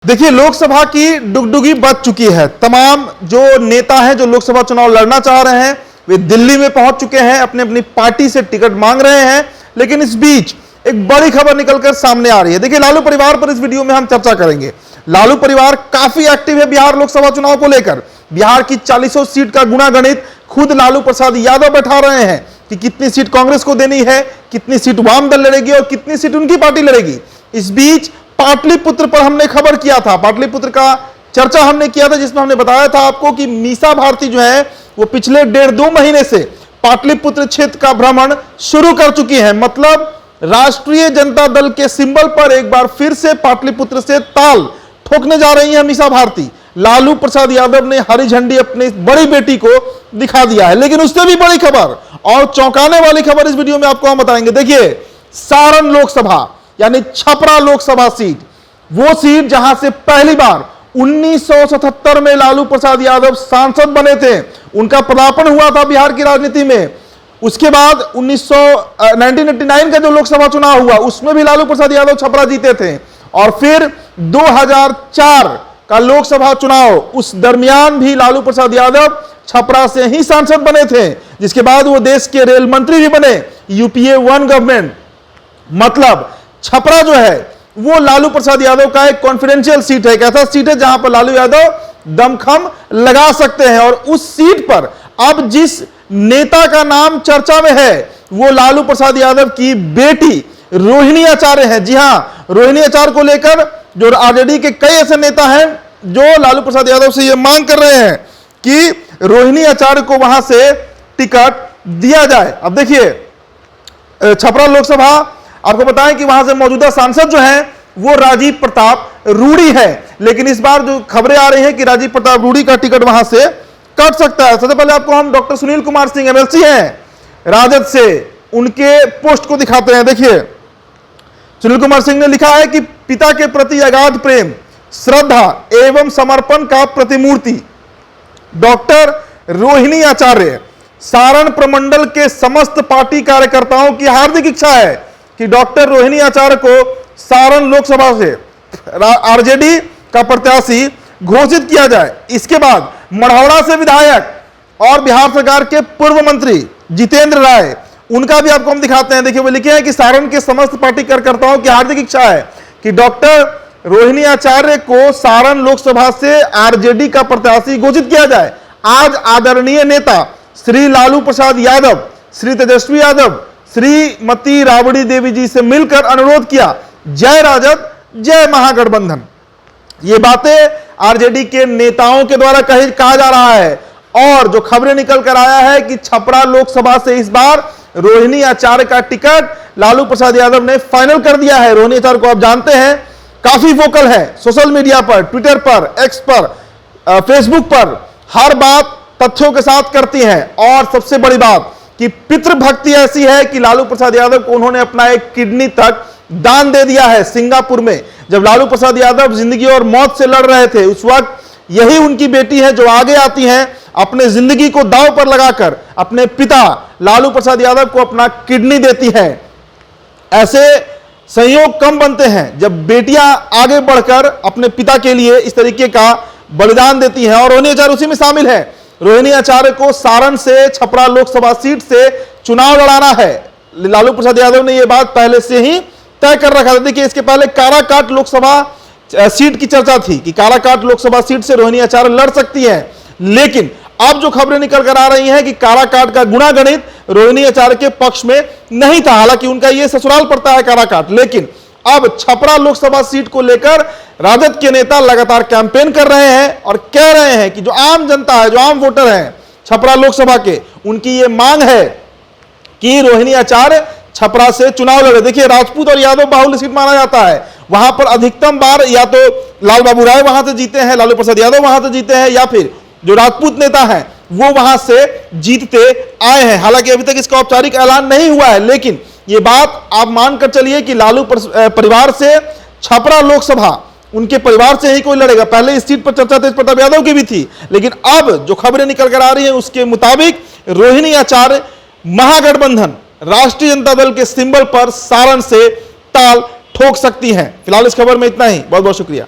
देखिए, लोकसभा की डुगडुगी बज चुकी है। तमाम जो नेता हैं जो लोकसभा चुनाव लड़ना चाह रहे हैं वे दिल्ली में पहुंच चुके हैं, अपनी अपनी पार्टी से टिकट मांग रहे हैं। लेकिन इस बीच एक बड़ी खबर निकलकर सामने आ रही है। देखिए, लालू परिवार पर इस वीडियो में हम चर्चा करेंगे। लालू परिवार काफी एक्टिव है बिहार लोकसभा चुनाव को लेकर। बिहार की 40 सीट का गुणागणित खुद लालू प्रसाद यादव बैठा रहे हैं कि कितनी सीट कांग्रेस को देनी है, कितनी सीट वाम दल लड़ेगी और कितनी सीट उनकी पार्टी लड़ेगी। इस बीच पाटलिपुत्र पर हमने खबर किया था, पाटलिपुत्र का चर्चा हमने किया था, जिसमें हमने बताया था आपको कि मीसा भारती जो है वो पिछले 1.5-2 महीने से पाटलिपुत्र क्षेत्र का भ्रमण शुरू कर चुकी है। मतलब राष्ट्रीय जनता दल के सिंबल पर एक बार फिर से पाटलिपुत्र से ताल ठोकने जा रही है मीसा भारती। लालू प्रसाद यादव ने हरी झंडी अपनी बड़ी बेटी को दिखा दिया है। लेकिन उससे भी बड़ी खबर और चौंकाने वाली खबर इस वीडियो में आपको हम बताएंगे। देखिए, सारण लोकसभा यानी छपरा लोकसभा सीट, वो सीट जहां से पहली बार 1977 में लालू प्रसाद यादव सांसद बने थे, उनका पदार्पण हुआ था बिहार की राजनीति में। उसके बाद 1989 का जो लोकसभा चुनाव हुआ उसमें भी लालू प्रसाद यादव छपरा जीते थे। और फिर 2004 का लोकसभा चुनाव, उस दरमियान भी लालू प्रसाद यादव छपरा से ही सांसद बने थे, जिसके बाद वो देश के रेल मंत्री भी बने, यूपीए 1 गवर्नमेंट। मतलब छपरा जो है वो लालू प्रसाद यादव का एक कॉन्फिडेंशियल सीट है, एक ऐसा सीट है जहां पर लालू यादव दमखम लगा सकते हैं। और उस सीट पर अब जिस नेता का नाम चर्चा में है वो लालू प्रसाद यादव की बेटी रोहिणी आचार्य है। जी हां, रोहिणी आचार्य को लेकर जो आरजेडी के कई ऐसे नेता हैं जो लालू प्रसाद यादव से यह मांग कर रहे हैं कि रोहिणी आचार्य को वहां से टिकट दिया जाए। अब देखिए, छपरा लोकसभा आपको बताएं कि वहां से मौजूदा सांसद जो हैं वो राजीव प्रताप रूडी है। लेकिन इस बार जो खबरें आ रही हैं कि राजीव प्रताप रूडी का टिकट वहां से कट सकता है। सबसे पहले आपको हम डॉक्टर सुनील कुमार सिंह एमएलसी हैं राजद से, उनके पोस्ट को दिखाते हैं। देखिए, सुनील कुमार सिंह ने लिखा है कि पिता के प्रति अगाध प्रेम, श्रद्धा एवं समर्पण का प्रतिमूर्ति डॉक्टर रोहिणी आचार्य, सारण प्रमंडल के समस्त पार्टी कार्यकर्ताओं की हार्दिक इच्छा है कि डॉक्टर रोहिणी आचार्य को सारण लोकसभा से आरजेडी का प्रत्याशी घोषित किया जाए। इसके बाद मढ़ौरा से विधायक और बिहार सरकार के पूर्व मंत्री जितेंद्र राय, उनका भी आपको हम दिखाते हैं। देखिए, वो लिखे हैं कि सारण के समस्त पार्टी कार्यकर्ताओं की हार्दिक इच्छा है कि डॉक्टर रोहिणी आचार्य को सारण लोकसभा से आरजेडी का प्रत्याशी घोषित किया जाए। आज आदरणीय नेता श्री लालू प्रसाद यादव, श्री तेजस्वी यादव, श्रीमती राबड़ी देवी जी से मिलकर अनुरोध किया, जय राजद जय महागठबंधन। ये बातें आरजेडी के नेताओं के द्वारा कहा जा रहा है। और जो खबरें निकल कर आया है कि छपरा लोकसभा से इस बार रोहिणी आचार्य का टिकट लालू प्रसाद यादव ने फाइनल कर दिया है। रोहिणी आचार्य को आप जानते हैं काफी वोकल है, सोशल मीडिया पर, ट्विटर पर, एक्स पर, फेसबुक पर हर बात तथ्यों के साथ करती हैं। और सबसे बड़ी बात कि पितृभक्ति ऐसी है कि लालू प्रसाद यादव को उन्होंने अपना एक किडनी तक दान दे दिया है सिंगापुर में। जब लालू प्रसाद यादव जिंदगी और मौत से लड़ रहे थे उस वक्त यही उनकी बेटी है जो आगे आती हैं, अपने जिंदगी को दांव पर लगाकर अपने पिता लालू प्रसाद यादव को अपना किडनी देती है। ऐसे संयोग कम बनते हैं जब बेटियां आगे बढ़कर अपने पिता के लिए इस तरीके का बलिदान देती हैं, और रोहिणी आचार्य उसी में शामिल है। रोहिणी आचार्य को सारण से छपरा लोकसभा सीट से चुनाव लड़ाना है। लालू प्रसाद यादव ने यह बात पहले से ही तय कर रखा था। देखिए, इसके पहले काराकाट लोकसभा सीट की चर्चा थी कि काराकाट लोकसभा सीट से रोहिणी आचार्य लड़ सकती हैं। लेकिन अब जो खबरें निकल कर आ रही हैं कि काराकाट का गुणागणित रोहिणी आचार्य के पक्ष में नहीं था। हालांकि उनका यह ससुराल पड़ता है काराकाट, लेकिन अब छपरा लोकसभा सीट को लेकर राजद के नेता लगातार कैंपेन कर रहे हैं और कह रहे हैं कि जो आम जनता है, जो आम वोटर हैं छपरा लोकसभा के, उनकी ये मांग है कि रोहिणी आचार्य छपरा से चुनाव लड़े। देखिए, राजपूत और यादव बाहुल्य सीट माना जाता है। वहां पर अधिकतम बार या तो लाल बाबू राय वहां से जीते हैं, लालू प्रसाद यादव वहां से जीते हैं, या फिर जो राजपूत नेता हैं वो वहां से जीतते आए हैं। हालांकि अभी तक इसका औपचारिक ऐलान नहीं हुआ है, लेकिन ये बात आप मानकर चलिए कि लालू परिवार से छपरा लोकसभा उनके परिवार से ही कोई लड़ेगा। पहले इस सीट पर चर्चा तेज प्रताप यादव की भी थी, लेकिन अब जो खबरें निकल कर आ रही हैं उसके मुताबिक रोहिणी आचार्य महागठबंधन राष्ट्रीय जनता दल के सिंबल पर सारण से ताल ठोक सकती हैं। फिलहाल इस खबर में इतना ही। बहुत बहुत शुक्रिया।